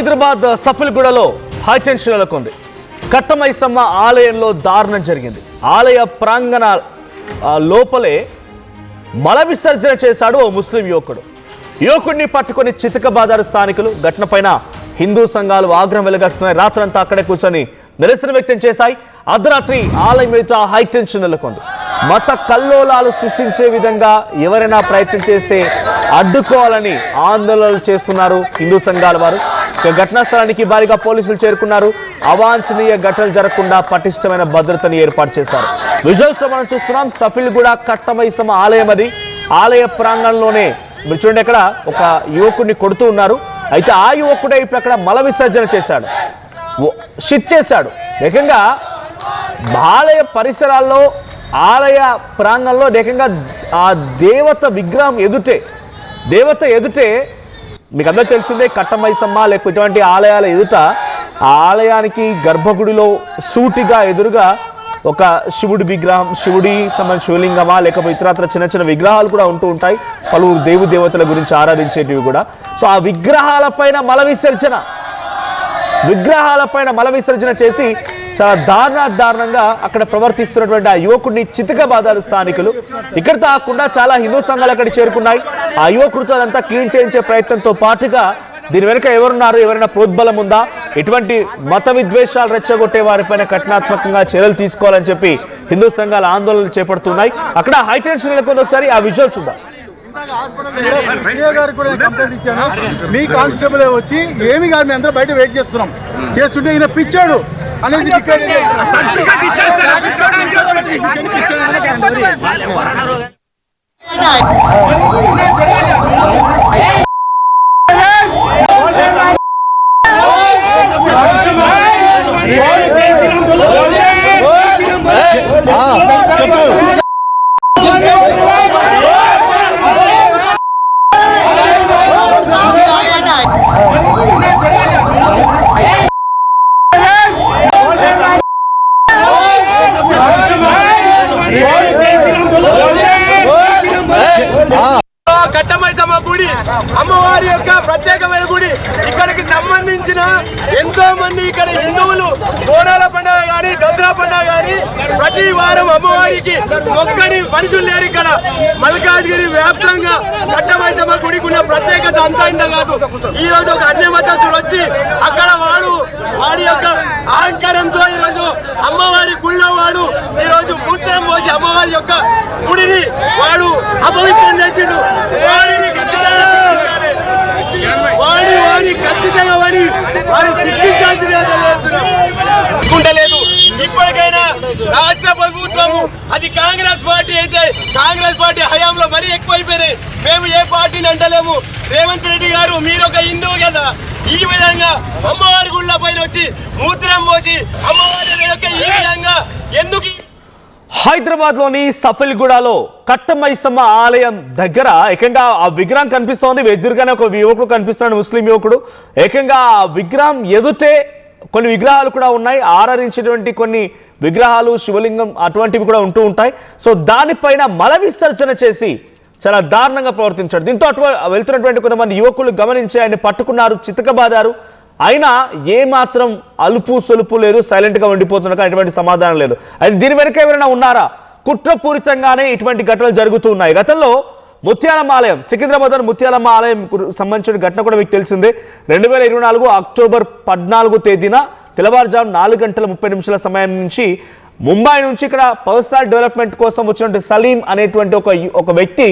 Hyderabad సఫిల్గూడలో high tension నెలకొంది. కట్టమైసమ్మ ఆలయంలో దారుణం జరిగింది. ఆలయ ప్రాంగణ లోపలే మల విసర్జన చేశాడు ఓ ముస్లిం యువకుడు. యువకుడిని పట్టుకొని చితకబాదారు స్థానికులు. ఘటనపైన హిందూ సంఘాలు ఆగ్రహం వెలుగక్కున్నాయి. రాత్రంతా అక్కడే కూర్చొని నిరసన వ్యక్తం చేశాయి. అర్ధరాత్రి ఆలయం మీద హైటెన్షన్ నెలకొంది. మత కల్లోలాలు సృష్టించే విధంగా ఎవరైనా ప్రయత్నం చేస్తే అడ్డుకోవాలని ఆందోళనలు చేస్తున్నారు హిందూ సంఘాల వారు. ఘటనా స్థలానికి భారీగా పోలీసులు చేరుకున్నారు. అవాంఛనీయ ఘటనలు జరగకుండా పటిష్టమైన భద్రతను ఏర్పాటు చేశారు. విజువల్స్ లో మనం చూస్తున్నాం. సఫిల్గూడ కట్టమైసమ్మ ఆలయం అది. ఆలయ ప్రాంగణంలోనే మీరు చూడండి, అక్కడ ఒక యువకుడిని కొడుతూ ఉన్నారు. అయితే ఆ యువకుడే ఇప్పుడు అక్కడ మల విసర్జన చేశాడు, షిట్ చేశాడు. ఏకంగా ఆలయ పరిసరాల్లో, ఆలయ ప్రాంగణంలో ఏకంగా ఆ దేవత విగ్రహం దేవత ఎదుటే మీకు అందరూ తెలిసిందే, కట్టమైసమ్మ లేకపోతే ఇటువంటి ఆలయాల ఎదుట ఆ ఆలయానికి గర్భగుడిలో సూటిగా ఎదురుగా ఒక శివుడి విగ్రహం, శివుడి సంబంధించిన శివలింగమా లేకపోతే ఇతరత్ర చిన్న చిన్న విగ్రహాలు కూడా ఉంటూ ఉంటాయి, పలువురు దేవతల గురించి ఆరాధించేటివి కూడా. సో ఆ విగ్రహాలపైన మల విసర్జన చేసి చాలా దారుణంగా అక్కడ ప్రవర్తిస్తున్నటువంటి ఆ యువకుడిని చితకబాదారు స్థానికులు. ఇక్కడ తాకుండా చాలా హిందూ సంఘాలు అక్కడ చేరుకున్నాయి. ఆ యువకుడితో అదంతా క్లీన్ చేయించే ప్రయత్నంతో పాటుగా దీని వెనుక ఎవరున్నారు, ఎవరైనా ప్రోద్బలం ఉందా, ఎటువంటి మత విద్వేషాలు రెచ్చగొట్టే వారిపైన కఠినాత్మకంగా చర్యలు తీసుకోవాలని చెప్పి హిందూ సంఘాలు ఆందోళనలు చేపడుతున్నాయి. అక్కడ హైటెన్షన్ నెలకొంది. ఒకసారి ఆ విజువల్ చూద్దాం. మీ కానిస్టేబుల్ వచ్చి ఏమి కాదు, మేము అందరూ బయట వెయిట్ చేస్తుంటే ఈయన పిచ్చాడు అనేది కట్టమైసమ్మ గుడి అమ్మవారి యొక్క ప్రత్యేకమైన గుడి. ఇక్కడికి సంబంధించిన ఎంతో మంది ఇక్కడ హిందువులు బోనాల పండుగ కానీ దసరా పండుగ కానీ ప్రతి వారం అమ్మవారికి మొక్కని మనుషులు లేరు. ఇక్కడ మల్కాజ్గిరి వ్యాప్తంగా కట్టమైసమ్మ గుడికి ఉన్న ప్రత్యేకత అంతా ఇంత కాదు. ఈ రోజు ఒక అన్య మతస్థుడు వచ్చి అక్కడ వాడి యొక్క అహంకారంతో ఈరోజు అమ్మవారి గుళ్ళో వాడు ఈరోజు మూత్రం పోసి అమ్మవారి యొక్క గుడిని వాడు అపవిత్రం చేసిండు. ఖచ్చితంగా ఇప్పటికైనా రాష్ట్ర ప్రభుత్వము, అది కాంగ్రెస్ పార్టీ అయితే కాంగ్రెస్ పార్టీ హయాంలో మరీ ఎక్కువైపోయినాయి. మేము ఏ పార్టీని అంటలేము. రేవంత్ రెడ్డి గారు మీరు ఒక హిందువు కదా, ఈ విధంగా అమ్మవారి గుళ్ళ పైన వచ్చి మూత్రం పోసి అమ్మవారి యొక్క ఈ విధంగా ఎందుకు? హైదరాబాద్ లోని సఫిల్గూడలో కట్టమైసమ్మ ఆలయం దగ్గర ఏకంగా ఆ విగ్రహం కనిపిస్తోంది. ఎదురుగానే ఒక యువకుడు కనిపిస్తున్నాడు, ముస్లిం యువకుడు. ఏకంగా ఆ విగ్రహం ఎదుటే కొన్ని విగ్రహాలు కూడా ఉన్నాయి. ఆరాధించేటువంటి కొన్ని విగ్రహాలు, శివలింగం అటువంటివి కూడా ఉంటూ ఉంటాయి. సో దానిపైన మల విసర్జన చేసి చాలా దారుణంగా ప్రవర్తించాడు. దీంతో వెళ్తున్నటువంటి కొంతమంది యువకులు గమనించి ఆయన పట్టుకున్నారు, చితకబాదారు. అయినా ఏమాత్రం అలుపు సొలుపు లేదు, సైలెంట్గా ఉండిపోతున్నారు. ఎటువంటి సమాధానం లేదు. అయితే దీని వెనుక ఎవరైనా ఉన్నారా? కుట్రపూరితంగానే ఇటువంటి ఘటనలు జరుగుతూ ఉన్నాయి. గతంలో ముత్యాలమ్మ ఆలయం, సికింద్రాబాద్ ముత్యాలమ్మ ఆలయం సంబంధించిన ఘటన కూడా మీకు తెలిసిందే. 2024 అక్టోబర్ 14 తేదీన తెల్లవారుజాము 4:30 సమయం నుంచి ముంబై నుంచి ఇక్కడ పర్సనల్ డెవలప్మెంట్ కోసం వచ్చినటువంటి సలీం అనేటువంటి ఒక వ్యక్తి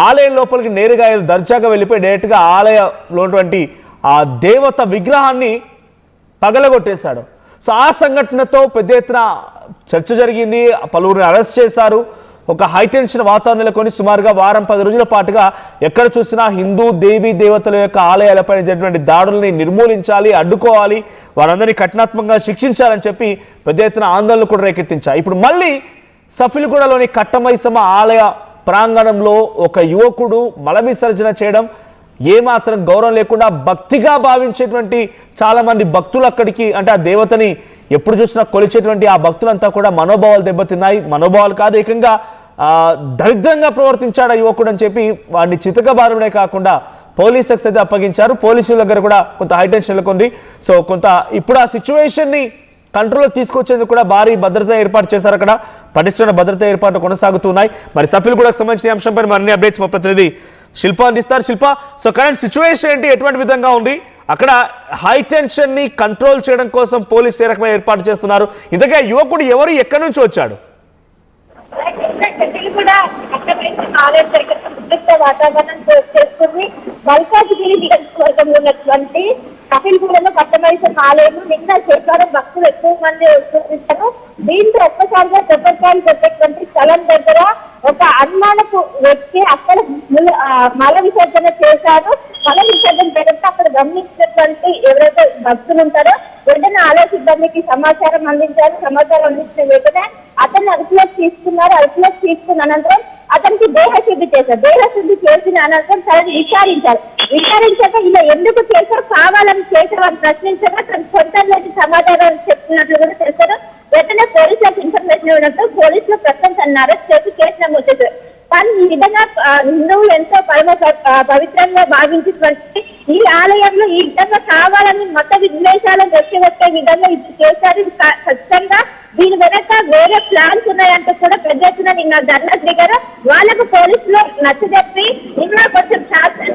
ఆలయం లోపలికి నేరుగా దర్జాగా వెళ్ళిపోయి డైరెక్ట్గా ఆలయంలో ఉన్నటువంటి ఆ దేవత విగ్రహాన్ని పగలగొట్టేశాడు. సో ఆ సంఘటనతో పెద్ద ఎత్తున చర్చ జరిగింది. పలువురిని అరెస్ట్ చేశారు. ఒక హైటెన్షన్ వాతావరణం నెలకొని సుమారుగా వారం 10 రోజుల పాటుగా ఎక్కడ చూసినా హిందూ దేవీ దేవతల యొక్క ఆలయాలపై జరిగినటువంటి దాడుల్ని నిర్మూలించాలి, అడ్డుకోవాలి, వారందరినీ కఠినాత్మకంగా శిక్షించాలని చెప్పి పెద్ద ఎత్తున ఆందోళనలు కూడా రేకెత్తించాయి. ఇప్పుడు మళ్ళీ సఫిల్గూడలోని కట్టమైసమ్మ ఆలయ ప్రాంగణంలో ఒక యువకుడు మల విసర్జన చేయడం, ఏమాత్రం గౌరవం లేకుండా భక్తిగా భావించేటువంటి చాలా మంది భక్తులు అక్కడికి, అంటే ఆ దేవతని ఎప్పుడు చూసినా కొలిచేటువంటి ఆ భక్తులంతా కూడా మనోభావాలు దెబ్బతిన్నాయి. మనోభావాలు కాదు, ఏకంగా దరిద్రంగా ప్రవర్తించాడు ఆ యువకుడు అని చెప్పి వాడిని చితకబారడమే కాకుండా పోలీసులకు అయితే అప్పగించారు. పోలీసుల దగ్గర కూడా కొంత హైటెన్షన్ ఉంది. సో కొంత ఇప్పుడు ఆ సిచ్యువేషన్ ని కంట్రోల్ తీసుకొచ్చేందుకు కూడా భారీ భద్రత ఏర్పాటు చేశారు. అక్కడ పటిష్టమైన భద్రత ఏర్పాట్లు కొనసాగుతున్నాయి. మరి సఫిల్గూడకు సంబంధించిన అంశంపై మరిన్ని అప్డేట్స్ మా ప్రతినిధి శిల్ప అందిస్తారు. శిల్ప, సో కరెంట్ సిచ్యువేషన్ ఏంటి, ఎటువంటి విధంగా ఉంది అక్కడ? హై టెన్షన్ ని కంట్రోల్ చేయడం కోసం పోలీసు ఏ రకమైన ఏర్పాటు చేస్తున్నారు? ఇంతగా యువకుడు ఎవరు, ఎక్కడి నుంచి వచ్చాడు? వాతావరణం చేస్తుంది. మల్కాజ్గిరి నియోజకవర్గంలో ఉన్నటువంటి కపిల్గూడలో కట్టమైసం ఆలయం నిన్న శనివారం భక్తులు ఎక్కువ మంది వస్తున్నారు. దీంతో ఒక్కసారిగా కొబ్బరికాయలు కొట్టేటువంటి స్థలం దగ్గర ఒక అనుమానపు వ్యక్తి అక్కడ మల విసర్జన చేశారు. మల విసర్జన చేయడంతో అక్కడ గమనించినటువంటి ఎవరైతే భక్తులు ఉంటారో వెంటనే ఆలయ సిబ్బందికి సమాచారం అందించారు. సమాచారం అందించిన వెంటనే అతన్ని అదుపులోకి తీసుకున్నారు. అదుపులోకి తీసుకున్న అనంతరం అతనికి దేహశుద్ధి చేశారు. దేహశుద్ధి చేసిన అనంతరం తనని విచారించాక ఇలా ఎందుకు చేశారు, కావాలని చేశారని ప్రశ్నించగా తన సొంతంలోని సమాధానం చెప్తున్నట్లు కూడా తెలిసారు. వెంటనే పోలీసులకు ఇన్ఫర్మేషన్ ఇవ్వడంతో పోలీసులు ప్రస్తుతం తనను అరెస్ట్ చేసి కేసు నమోదు చేశారు. కానీ ఈ విధంగా హిందువులు ఎంతో పవిత్రంగా భావించినటువంటి ఈ ఆలయంలో ఈ విధంగా కావాలని మత విద్వేషాలను రెచ్చగొట్టే విధంగా ఇది చేశారు. ఖచ్చితంగా దీని వెనక వేరే ప్లాన్స్ ఉన్నాయంటూ కూడా పెద్ద ఎత్తున నిన్న ధర్నా దిగారు. వాళ్ళకు పోలీసులు నచ్చజెప్పి నిన్న కొంచెం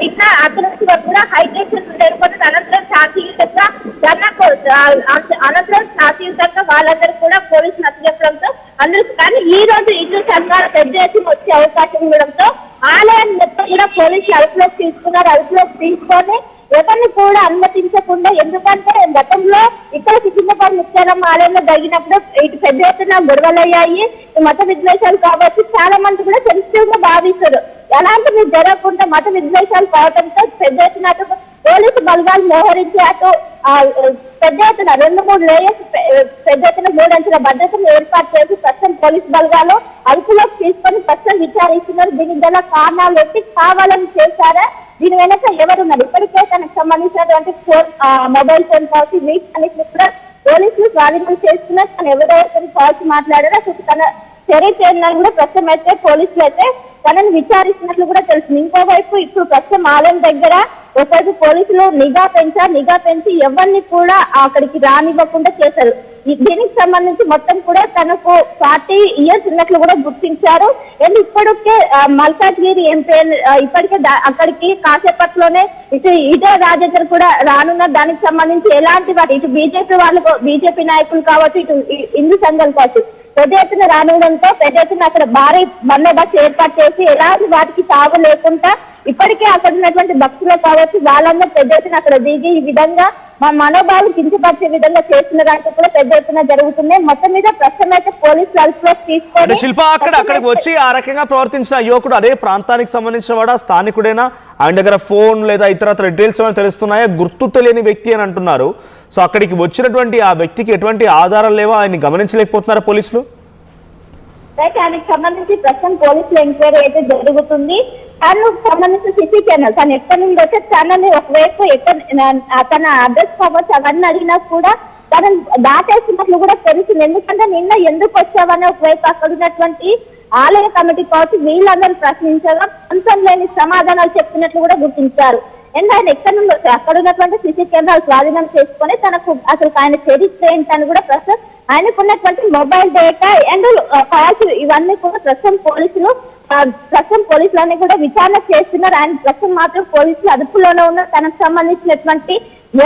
నిన్న అతనికి కూడా హైటెన్షన్ ఏర్పడిన అనంతరం శాంతియుతంగా శాంతియుతంగా వాళ్ళందరూ కూడా పోలీసులు నచ్చజెప్పడంతో అందరూ, కానీ ఈ రోజు ఇటు సంఘాలు పెద్ద ఎత్తున వచ్చే అవకాశం ఉండడంతో ఆలయాన్ని మొత్తం కూడా పోలీసులు అదుపులోకి తీసుకున్నారు. అదుపులోకి తీసుకొని ఎవరిని కూడా అనుమతించకుండా, ఎందుకంటే గతంలో ఇక్కడ సికింద్రాబాద్ ముత్యాలమ్మ ఆలయంలో జరిగినప్పుడు ఇటు పెద్ద ఎత్తున గొడవలయ్యాయి. మత విద్వేషాలు కావచ్చు, చాలా మంది కూడా సెన్సిటివ్ గా భావిస్తారు. ఎలాంటివి జరగకుండా మత విద్వేషాలు కావడంతో పెద్ద ఎత్తున అటు పోలీసు బలగాలు మోహరించి అటు పెద్ద ఎత్తున 2-3 లేయర్స్ పెద్ద ఎత్తున 3 అంచెల భద్రతను ఏర్పాటు చేసి ప్రస్తుతం పోలీసు బలగాలు అదుపులోకి తీసుకొని ప్రస్తుతం విచారిస్తున్నారు. దీనికి గల కారణాలు ఏంటి, కావాలని చేశారా, దీని వెనక ఎవరున్నారు, ఇప్పటికే తనకు సంబంధించినటువంటి మొబైల్ ఫోన్ కావచ్చు వీటన్నిటిని కూడా పోలీసులు స్వాధీనం చేస్తున్నారు. తను ఎవరెవరితో కాల్స్ మాట్లాడారో అసలు తన చర్య కూడా ప్రస్తుతం అయితే పోలీసులు అయితే తనని విచారిస్తున్నట్లు కూడా తెలుస్తుంది. ఇంకోవైపు ఇప్పుడు ప్రస్తుతం ఆలయం దగ్గర ఒకటి పోలీసులు నిఘా పెంచి ఎవరిని కూడా అక్కడికి రానివ్వకుండా చేశారు. దీనికి సంబంధించి మొత్తం కూడా తనకు 40 years ఉన్నట్లు కూడా గుర్తించారు. అండ్ ఇప్పటికే మల్కాజ్గిరి ఎంపీ ఇప్పటికే అక్కడికి కాసేపట్లోనే ఇదే రాజేందర్ కూడా రానున్న దానికి సంబంధించి ఎలాంటి వాటి ఇటు బీజేపీ నాయకులు కావచ్చు, ఇటు హిందూ సంఘాలు కావచ్చు పెద్ద ఎత్తున రానివ్వడంతో పెద్ద ఎత్తున అక్కడ భారీ బందోబస్తు ఏర్పాటు చేసి ఎలాంటి వాటికి తావు లేకుండా ఇప్పటికే అక్కడ ఉన్నటువంటి భక్తులు కావచ్చు వాళ్ళందరూ పెద్ద ఎత్తున అక్కడ దిగి ఈ విధంగా మా మనోభావం కించపరిచే విధంగా చేస్తున్న దాంట్లో కూడా పెద్ద ఎత్తున జరుగుతుంది. మొత్తం మీద ప్రస్తుతం అయితే పోలీసులు అదుపులోకి తీసుకొని శిల్ప అక్కడికి వచ్చి ఆ రకంగా ప్రవర్తించిన యువకుడు అదే ప్రాంతానికి సంబంధించిన వాడా, స్థానికుడేనా? ఆయన దగ్గర ఫోన్ లేదా ఇతరత్ర డీటెయిల్స్ ఏమైనా తెలుస్తున్నాయా? గుర్తు తెలియని వ్యక్తి అని అంటున్నారు. సో అక్కడికి వచ్చినటువంటి ఆ వ్యక్తికి ఎటువంటి ఆధారాలు లేవా? ఆయన్ని గమనించలేకపోతున్నారా పోలీసులు? దానికి సంబంధించి ప్రస్తుతం పోలీసుల ఎంక్వైరీ అయితే జరుగుతుంది. తనకు సంబంధించిన సిసి ఛానల్ తను ఎక్కడి నుండి వచ్చే ఛానల్ ఒకవైపు తన అడ్రస్ కావచ్చు అవన్నీ అడిగినా కూడా తనను దాటేస్తున్నట్లు కూడా తెలిసింది. ఎందుకంటే నిన్న ఎందుకు వచ్చావని ఒకవైపు అక్కడ ఉన్నటువంటి ఆలయ కమిటీ కావచ్చు వీళ్ళందరూ ప్రశ్నించగా అంతం లేని సమాధానాలు చెప్తున్నట్లు కూడా గుర్తించారు. అండ్ ఆయన ఎక్కడి నుండి వచ్చారు అక్కడ ఉన్నటువంటి సిసి కెమెరాలు స్వాధీనం చేసుకొని తనకు అసలు ఆయన చరిత్ర ఏంటని కూడా ప్రస్తుతం ఆయనకున్నటువంటి మొబైల్ డేటా అండ్ కాల్స్ ఇవన్నీ కూడా ప్రస్తుతం పోలీసులన్నీ కూడా విచారణ చేస్తున్నారు. ఆయన ప్రస్తుతం మాత్రం పోలీసులు అదుపులోనే ఉన్న తనకు సంబంధించినటువంటి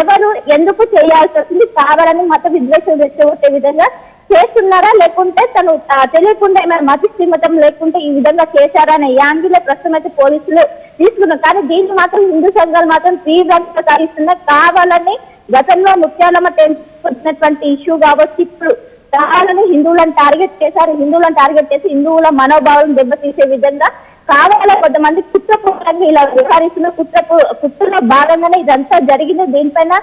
ఎవరు ఎందుకు చేయాల్సి వస్తుంది, కావాలని మత విద్వేషం రెచ్చగొట్టే విధంగా చేస్తున్నారా లేకుంటే తను తెలియకుండా ఏమైనా మత శ్రీమతం లేకుంటే ఈ విధంగా చేశారా అనే యాంగిల్లో ప్రస్తుతం అయితే పోలీసులు తీసుకున్నారు. కానీ దీన్ని మాత్రం హిందూ సంఘాలు మాత్రం తీవ్రంగా సాగిస్తున్నారు. కావాలని గతంలో ముత్యాలమ్మ వచ్చినటువంటి ఇష్యూ కావచ్చు ఇప్పుడు కావాలని హిందువులను టార్గెట్ చేసి హిందువుల మనోభావాలను దెబ్బతీసే విధంగా కావాలని కొంతమంది కుట్రపూర్వకంగా ఇలా వ్యవహరిస్తున్న కుట్రలో భాగంగానే ఇదంతా జరిగింది. దీనిపైన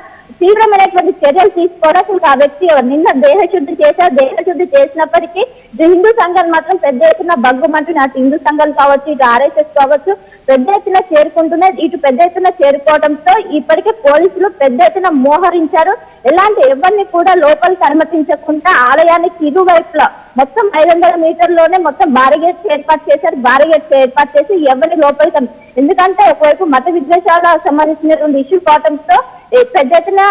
తీవ్రమైనటువంటి చర్యలు తీసుకోవడం ఆ వ్యక్తి నిన్న దేహశుద్ధి చేశారు. దేహశుద్ధి చేసినప్పటికీ హిందూ సంఘాలు మాత్రం పెద్ద ఎత్తున బగ్గుమంటూ అటు హిందూ సంఘాలు కావచ్చు, ఇటు ఆర్ఎస్ఎస్ కావచ్చు పెద్ద ఎత్తున చేరుకుంటున్నాయి. ఇటు పెద్ద ఎత్తున చేరుకోవడంతో ఇప్పటికే పోలీసులు పెద్ద ఎత్తున మోహరించారు. ఎలాంటి ఎవరిని కూడా లోపలికి అనుమతించకుండా ఆలయానికి ఇరువైపులా మొత్తం 500 మీటర్లోనే మొత్తం బారిగేట్స్ ఏర్పాటు చేశారు. బారిగేట్స్ ఏర్పాటు చేసి ఎవరిని లోపలికి, ఎందుకంటే ఒకవైపు మత విద్వేషాలకు సంబంధించినటువంటి ఇష్యూ కావడంతో పెద్ద ఎత్తున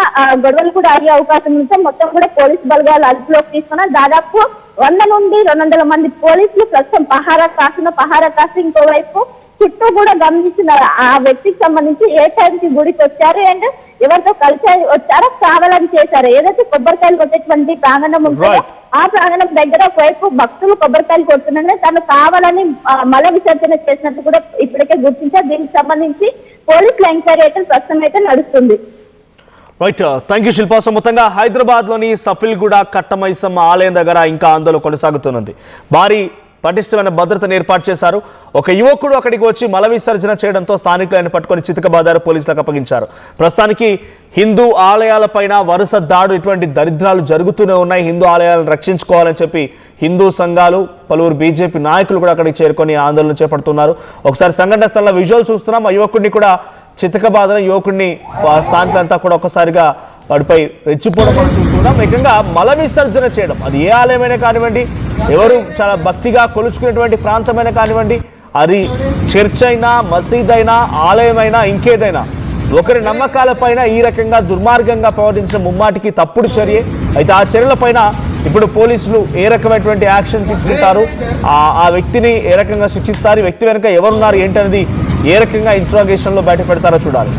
గొడవలు కూడా అయ్యే అవకాశం ఉంటే మొత్తం కూడా పోలీసు బలగాలు అదుపులోకి తీసుకున్నారు. దాదాపు 100 నుండి 200 మంది పోలీసులు ప్రస్తుతం పహారా కాసి ఇంకోవైపు చుట్టూ కూడా గమనిస్తున్నారు ఆ వ్యక్తికి సంబంధించి ఏ టైంకి గుడికి వచ్చారు అండ్ ఎవరితో కలిసి వచ్చారో కావాలని చేశారు. ఏదైతే కొబ్బరికాయలు కొట్టేటువంటి ప్రాంగణం ఉంటుందో ఆ ప్రాంగణం దగ్గర ఒకవైపు భక్తులు కొబ్బరికాయలు కొడుతున్నారని తను కావాలని మల విసర్జన చేసినట్టు కూడా ఇప్పటికే గుర్తించారు. దీనికి సంబంధించి పోలీసుల ఎంక్వైరీ అయితే ప్రస్తుతం అయితే నడుస్తుంది. Right, thank you Shilpa. So మొత్తంగా హైదరాబాద్లోని సఫిల్గూడ కట్టమైసమ్మ ఆలయం దగ్గర ఇంకా ఆందోళన కొనసాగుతున్నది. భారీ పటిష్టమైన భద్రతను ఏర్పాటు చేశారు. ఒక యువకుడు అక్కడికి వచ్చి మల విసర్జన చేయడంతో స్థానికులను పట్టుకొని చితకబాదారు, పోలీసులకు అప్పగించారు. ప్రస్తుతానికి హిందూ ఆలయాలపైన వరుస దాడులు, ఇటువంటి దరిద్రాలు జరుగుతూనే ఉన్నాయి. హిందూ ఆలయాలను రక్షించుకోవాలని చెప్పి హిందూ సంఘాలు, పలువురు బీజేపీ నాయకులు కూడా అక్కడికి చేరుకొని ఆందోళన చేపడుతున్నారు. ఒకసారి సంఘటన స్థలంలో విజువల్ చూస్తున్నాం. ఆ యువకుడిని కూడా చితకబాదన యువకుడిని స్థానికులంతా కూడా ఒక్కసారిగా వాడిపై రెచ్చిపోవడం మనం చూస్తున్నాం. ఏకంగా మల విసర్జన చేయడం, అది ఏ ఆలయమైనా కానివ్వండి, ఎవరు చాలా భక్తిగా కొలుచుకునేటువంటి ప్రాంతమైనా కానివ్వండి, అది చర్చ్ అయినా, మసీద్ అయినా, ఆలయమైనా, ఇంకేదైనా ఒకరి నమ్మకాలపైన ఈ రకంగా దుర్మార్గంగా ప్రవర్తించిన ముమ్మాటికి తప్పుడు చర్యే. అయితే ఆ చర్యలపైన ఇప్పుడు పోలీసులు ఏ రకమైనటువంటి యాక్షన్ తీసుకుంటారు, ఆ వ్యక్తిని ఏ రకంగా శిక్షిస్తారు, ఈ వ్యక్తి వెనుక ఎవరున్నారు ఏంటనేది ఏ రకంగా ఇంట్రాగేషన్లో బయట పెడతారో చూడాలి.